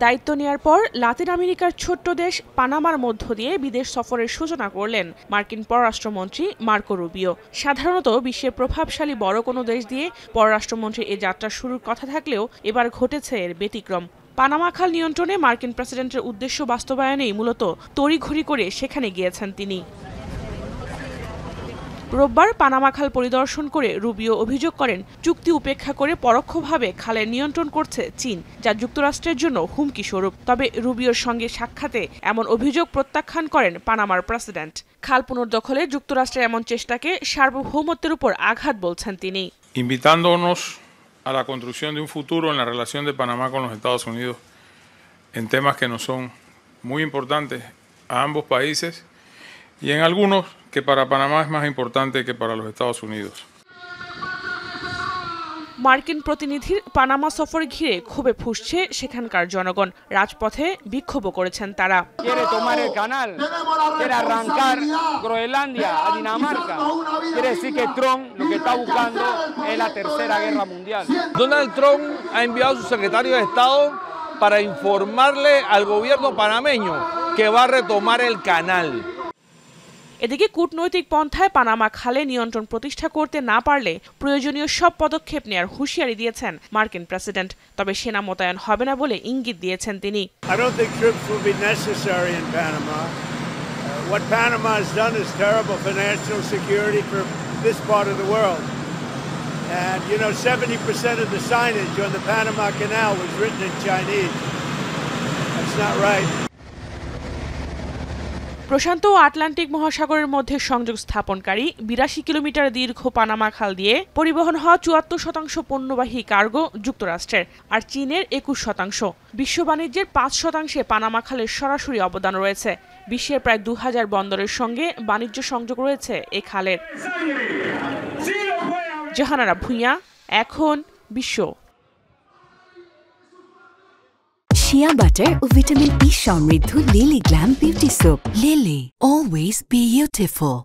দায়িত্ব নেয়ার পর লাতিন আমেরিকার ছোট্ট দেশ পানামার মধ্য দিয়ে বিদেশ সফরের সূচনা করলেন মার্কিন পররাষ্ট্রমন্ত্রী মার্কো রুবিও। সাধারণত বিশ্বের প্রভাবশালী বড় কোনো দেশ দিয়ে পররাষ্ট্রমন্ত্রীর এ যাত্রা শুরুর কথা থাকলেও এবার ঘটেছে এর ব্যতিক্রম। পানামা খাল নিয়ন্ত্রণে মার্কিন প্রেসিডেন্টের উদ্দেশ্য বাস্তবায়নেই মূলত তড়িঘড়ি করে সেখানে গিয়েছেন তিনি। রোববার পানামা খাল পরিদর্শন করে রুবিও অভিযোগ করেন, চুক্তি উপেক্ষা করে পরোক্ষভাবে খালের নিয়ন্ত্রণ করছে চীন, যা যুক্তরাষ্ট্রের জন্য হুমকি স্বরূপ। তবে রুবিওর সঙ্গে সাক্ষাতে এমন অভিযোগ প্রত্যাখ্যান করেন পানামার প্রেসিডেন্ট। খাল পুনর্দখলে যুক্তরাষ্ট্রের এমন চেষ্টাকে সার্বভৌমত্বের উপর আঘাত বলছেন তিনি। Invitándonos a la construcción de un futuro en la relación de Panamá con los Estados Unidos en temas que nos son muy importantes a ambos países y en algunos que para Panamá es más importante que para los Estados Unidos. মার্কিন প্রতিনিধির Panama সফর ঘিরে ক্ষোভে ফুঁসছে সেখানকার জনগণ। রাজপথে বিক্ষোভও করেছেন তারা। Quiere tomar el canal, quiere arrancar Groenlandia a Dinamarca. Quiere decir que Trump lo que está buscando es la tercera guerra mundial. Donald Trump ha enviado a su secretario de Estado para informarle al gobierno panameño que va a retomar el canal. এদিকে কূটনৈতিক পন্থায় Panama খালে নিয়ন্ত্রণ প্রতিষ্ঠা করতে না পারলে প্রয়োজনীয় সব পদক্ষেপ নেয়ার হুঁশিয়ারি দিয়েছেন মার্কিন প্রেসিডেন্ট। তবে সেনা মোতায়েন হবে না বলে ইঙ্গিত দিয়েছেন তিনি। I don't think troops will be necessary in Panama. What Panama has done is terrible for national security for this part of the world. And you know, 70% of the signage on the Panama Canal was written in Chinese. That's not right. প্রশান্ত ও Atlantic মহাসাগরের মধ্যে সংযোগ স্থাপনকারী ৮২ kilometre দীর্ঘ Panama খাল দিয়ে পরিবহন হওয়া ৭৪% পণ্যবাহী কার্গো যুক্তরাষ্ট্রের, আর চীনের ২১%। বিশ্ব বাণিজ্যের ৫% পানামা খালের সরাসরি অবদান রয়েছে। বিশ্বের প্রায় ২০০০ বন্দরের সঙ্গে বাণিজ্য সংযোগ রয়েছে এ খালের। জাহানারা ভূঁইয়া, এখন বিশ্ব। Shea butter ও ভিটামিন ই সমৃদ্ধ lily glam beauty soap. Lily, always beautiful.